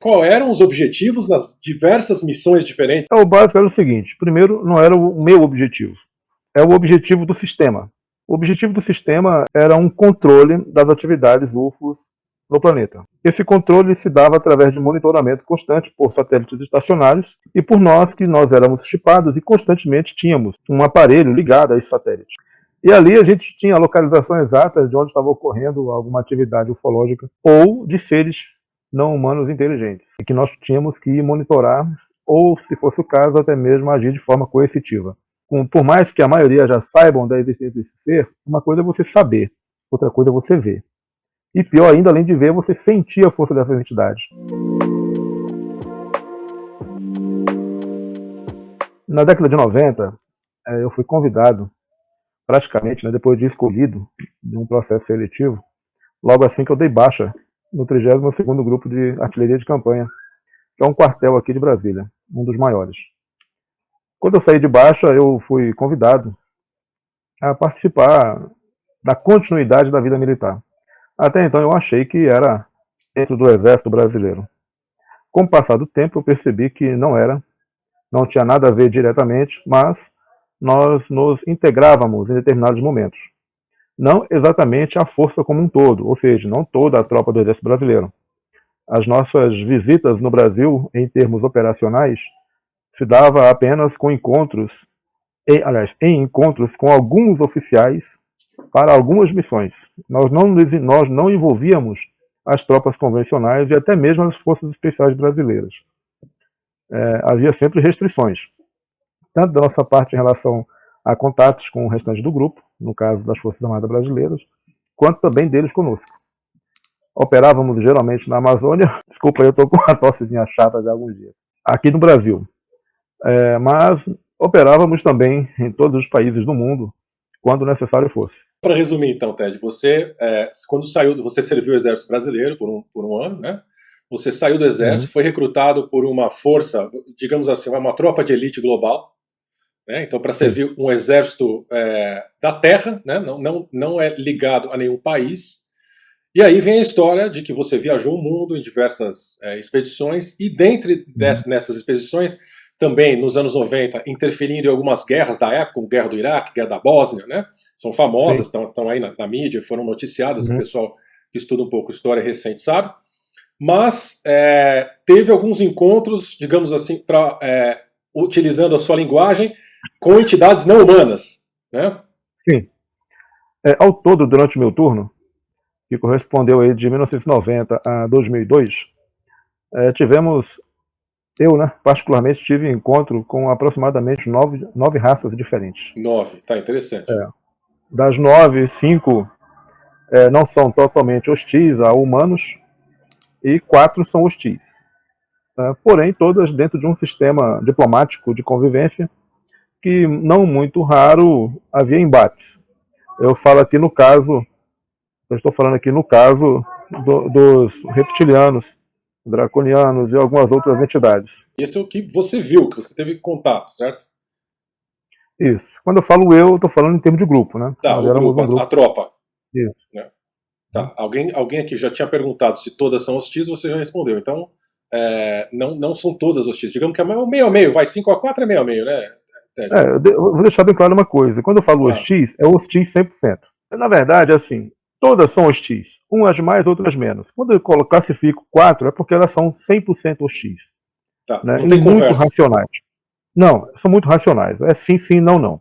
Qual eram os objetivos nas diversas missões diferentes? O básico era o seguinte: primeiro, não era o meu objetivo, é o objetivo do sistema. O objetivo do sistema era um controle das atividades UFOs no planeta. Esse controle se dava através de monitoramento constante por satélites estacionários e por nós, que nós éramos chipados e constantemente tínhamos um aparelho ligado a esse satélite. E ali a gente tinha a localização exata de onde estava ocorrendo alguma atividade ufológica ou de seres não humanos inteligentes, e que nós tínhamos que monitorar ou, se fosse o caso, até mesmo agir de forma coercitiva. Por mais que a maioria já saibam da existência desse ser, uma coisa é você saber, outra coisa é você ver. E pior ainda, além de ver, você sentir a força dessas entidades. Na década de 90, eu fui convidado, praticamente, depois de escolhido, de um processo seletivo, logo assim que eu dei baixa no 32º Grupo de Artilharia de Campanha, que é um quartel aqui de Brasília, um dos maiores. Quando eu saí de baixa, eu fui convidado a participar da continuidade da vida militar. Até então eu achei que era dentro do Exército Brasileiro. Com o passar do tempo, eu percebi que não era, não tinha nada a ver diretamente, mas nós nos integrávamos em determinados momentos. Não exatamente a força como um todo, ou seja, não toda a tropa do Exército Brasileiro. As nossas visitas no Brasil, em termos operacionais, se dava apenas com encontros, em encontros com alguns oficiais para algumas missões. Nós não envolvíamos as tropas convencionais e até mesmo as forças especiais brasileiras. Havia sempre restrições, tanto da nossa parte em relação a contatos com o restante do grupo, no caso das Forças Armadas Brasileiras, quanto também deles conosco. Operávamos geralmente na Amazônia, desculpa, eu estou com uma tossezinha chata de alguns dias, aqui no Brasil, mas operávamos também em todos os países do mundo, quando necessário fosse. Para resumir então, Ted, você, quando saiu, você serviu o Exército Brasileiro por um ano, né? Você saiu do Exército, foi recrutado por uma força, digamos assim, uma tropa de elite global, né? Então, para servir um exército da Terra, né? Não é ligado a nenhum país. E aí vem a história de que você viajou o mundo em diversas expedições, e dentre nessas expedições, também nos anos 90, interferindo em algumas guerras da época, como Guerra do Iraque, Guerra da Bósnia, né? São famosas, estão aí na mídia, foram noticiadas, o pessoal que estuda um pouco história recente sabe. Mas teve alguns encontros, digamos assim, utilizando a sua linguagem, com entidades não humanas, né? Sim. Ao todo, durante o meu turno, que correspondeu aí de 1990 a 2002, tivemos, eu, particularmente, tive encontro com aproximadamente nove raças diferentes. 9, tá interessante. Das 9, 5 não são totalmente hostis a humanos, e 4 são hostis. Porém, todas dentro de um sistema diplomático de convivência que, não muito raro, havia embates. Eu estou falando aqui no caso dos reptilianos, draconianos e algumas outras entidades. Esse é o que você viu, que você teve contato, certo? Isso. Quando eu falo eu estou falando em termos de grupo, né? Tá, o grupo, a tropa. Isso. Né? Tá. Alguém aqui já tinha perguntado se todas são hostis, você já respondeu. Então, não são todas hostis. Digamos que é meio a meio, vai 5-4 é meio a meio, né, Ted? Eu vou deixar bem claro uma coisa. Quando eu falo hostis, é hostis 100%. Na verdade, assim, todas são hostis. Umas mais, outras menos. Quando eu classifico 4, é porque elas são 100% hostis. Tá, né? Não tem muito conversa. Racionais. Não, são muito racionais. É sim, sim, não, não.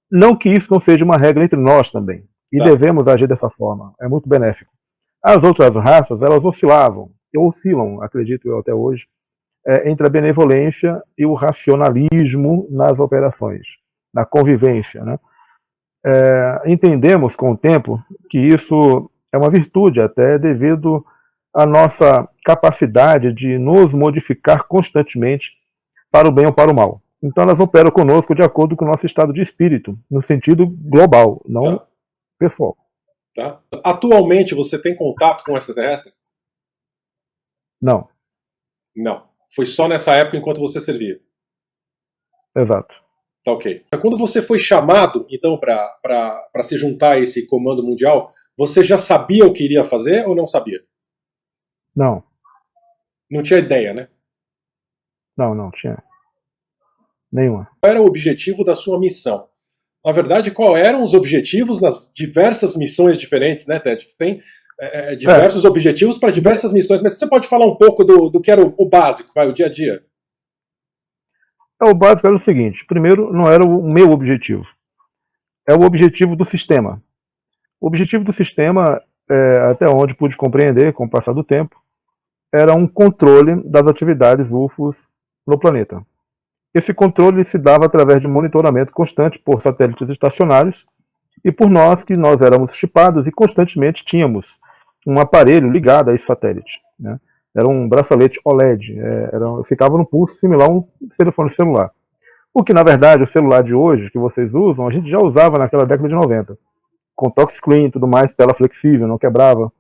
Não que isso não seja uma regra entre nós também. E devemos agir dessa forma. É muito benéfico. As outras raças, elas oscilam, acredito eu até hoje, entre a benevolência e o racionalismo nas operações, na convivência. Né? Entendemos com o tempo que isso é uma virtude, até devido à nossa capacidade de nos modificar constantemente para o bem ou para o mal. Então elas operam conosco de acordo com o nosso estado de espírito, no sentido global, não pessoal. Tá. Atualmente você tem contato com extraterrestre? Não. Não. Foi só nessa época enquanto você servia? Exato. Tá, ok. Quando você foi chamado, então, para se juntar a esse comando mundial, você já sabia o que iria fazer ou não sabia? Não. Não tinha ideia, né? Não tinha nenhuma. Qual era o objetivo da sua missão? Na verdade, qual eram os objetivos nas diversas missões diferentes, né, Ted? Que tem diversos objetivos para diversas missões, mas você pode falar um pouco do que era o básico, o dia a dia? O básico era o seguinte: primeiro, não era o meu objetivo, é o objetivo do sistema. O objetivo do sistema, até onde pude compreender com o passar do tempo, era um controle das atividades UFOs no planeta. Esse controle se dava através de monitoramento constante por satélites estacionários e por nós, que nós éramos chipados e constantemente tínhamos um aparelho ligado a esse satélite, né? Era um bracelete OLED, ficava no pulso similar a um telefone celular. O que, na verdade, o celular de hoje, que vocês usam, a gente já usava naquela década de 90, com touchscreen e tudo mais, tela flexível, não quebrava.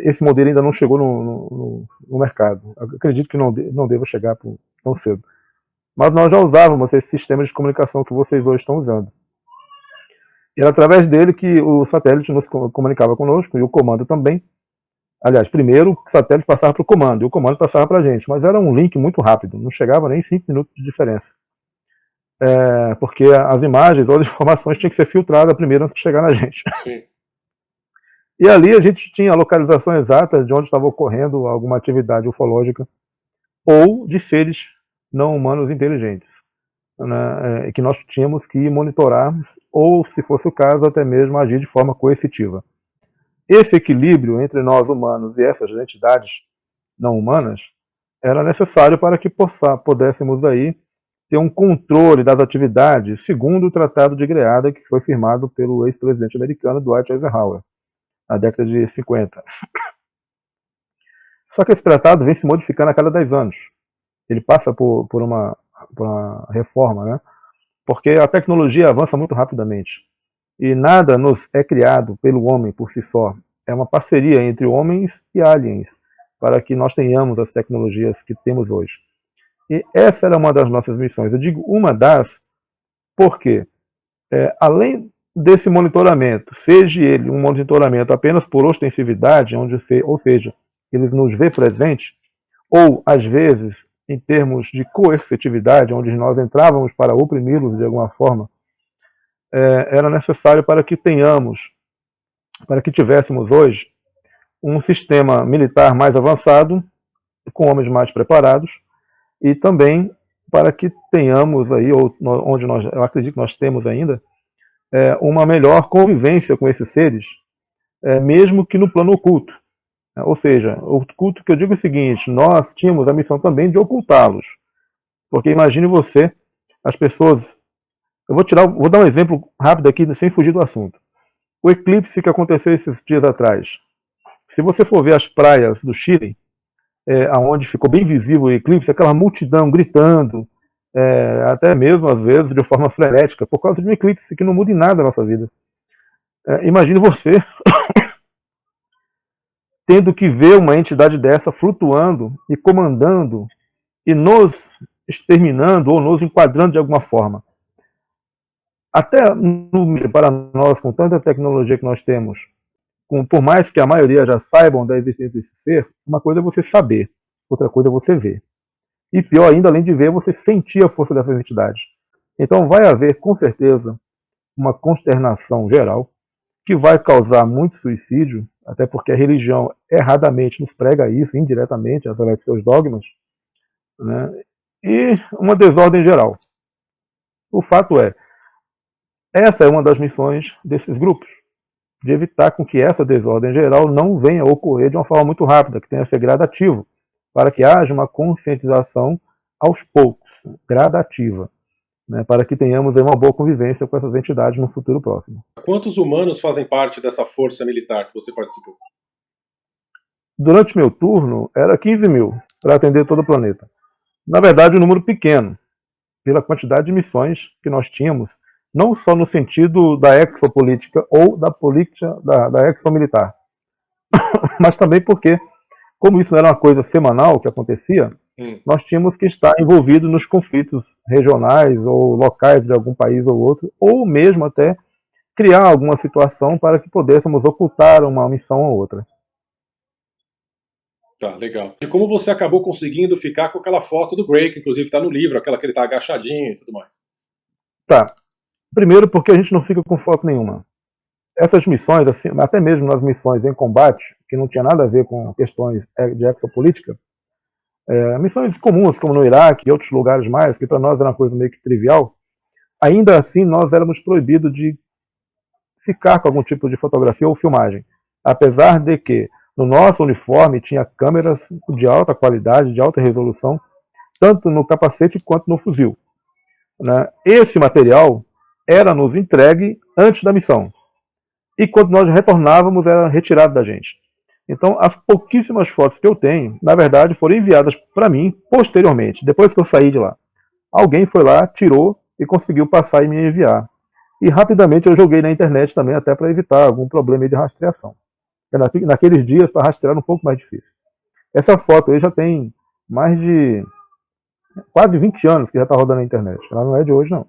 Esse modelo ainda não chegou no mercado. Eu acredito que não deva chegar tão cedo. Mas nós já usávamos esse sistema de comunicação que vocês hoje estão usando. E era através dele que o satélite nos comunicava conosco, e o comando também. Aliás, primeiro o satélite passava para o comando, e o comando passava para a gente. Mas era um link muito rápido, não chegava nem 5 minutos de diferença. Porque as imagens ou as informações tinham que ser filtradas primeiro antes de chegar na gente. Sim. E ali a gente tinha a localização exata de onde estava ocorrendo alguma atividade ufológica ou de seres não humanos inteligentes, né, que nós tínhamos que monitorar ou, se fosse o caso, até mesmo agir de forma coercitiva. Esse equilíbrio entre nós humanos e essas entidades não humanas era necessário para que pudéssemos aí ter um controle das atividades segundo o Tratado de Greada, que foi firmado pelo ex-presidente americano Dwight Eisenhower na década de 50. Só que esse tratado vem se modificando a cada 10 anos. Ele passa por uma reforma, né? Porque a tecnologia avança muito rapidamente. E nada nos é criado pelo homem por si só. É uma parceria entre homens e aliens para que nós tenhamos as tecnologias que temos hoje. E essa era uma das nossas missões. Eu digo uma das porque, além desse monitoramento, seja ele um monitoramento apenas por ostensividade, ou seja, ele nos vê presente, ou, às vezes, em termos de coercitividade, onde nós entrávamos para oprimi-los de alguma forma, era necessário para que tivéssemos hoje um sistema militar mais avançado, com homens mais preparados, e também para que tenhamos aí, eu acredito que nós temos ainda, uma melhor convivência com esses seres, mesmo que no plano oculto. Ou seja, o oculto que eu digo é o seguinte: nós tínhamos a missão também de ocultá-los. Porque imagine você, as pessoas... Eu vou dar um exemplo rápido aqui, sem fugir do assunto. O eclipse que aconteceu esses dias atrás. Se você for ver as praias do Chile, onde ficou bem visível o eclipse, aquela multidão gritando, até mesmo às vezes de forma frenética, por causa de um eclipse que não muda em nada a nossa vida. Imagine você tendo que ver uma entidade dessa flutuando e comandando e nos exterminando ou nos enquadrando de alguma forma. Até para nós, com tanta tecnologia que nós temos, por mais que a maioria já saibam da existência desse ser, uma coisa é você saber, outra coisa é você ver. E pior ainda, além de ver, você sentir a força dessas entidades. Então vai haver, com certeza, uma consternação geral, que vai causar muito suicídio, até porque a religião erradamente nos prega isso, indiretamente, através de seus dogmas, né? E uma desordem geral. O fato essa é uma das missões desses grupos, de evitar com que essa desordem geral não venha a ocorrer de uma forma muito rápida, que tenha a ser gradativo, para que haja uma conscientização aos poucos, gradativa, né, para que tenhamos uma boa convivência com essas entidades no futuro próximo. Quantos humanos fazem parte dessa força militar que você participou? Durante meu turno, era 15 mil, para atender todo o planeta. Na verdade, um número pequeno, pela quantidade de missões que nós tínhamos, não só no sentido da exopolítica ou da política da exomilitar, mas também porque, como isso era uma coisa semanal que acontecia, nós tínhamos que estar envolvidos nos conflitos regionais ou locais de algum país ou outro, ou mesmo até criar alguma situação para que pudéssemos ocultar uma missão ou outra. Tá, legal. De como você acabou conseguindo ficar com aquela foto do Gray, que inclusive está no livro, aquela que ele está agachadinho e tudo mais. Tá. Primeiro porque a gente não fica com foto nenhuma. Essas missões, assim, até mesmo nas missões em combate, que não tinha nada a ver com questões de exopolítica, missões comuns, como no Iraque e outros lugares mais, que para nós era uma coisa meio que trivial, ainda assim nós éramos proibidos de ficar com algum tipo de fotografia ou filmagem. Apesar de que no nosso uniforme tinha câmeras de alta qualidade, de alta resolução, tanto no capacete quanto no fuzil. Né? Esse material era nos entregue antes da missão. E quando nós retornávamos, era retirado da gente. Então, as pouquíssimas fotos que eu tenho, na verdade, foram enviadas para mim posteriormente, depois que eu saí de lá. Alguém foi lá, tirou e conseguiu passar e me enviar. E rapidamente eu joguei na internet também, até para evitar algum problema de rastreação. Naqueles dias, para rastrear era um pouco mais difícil. Essa foto aí já tem mais de quase 20 anos que já está rodando na internet. Ela não é de hoje, não.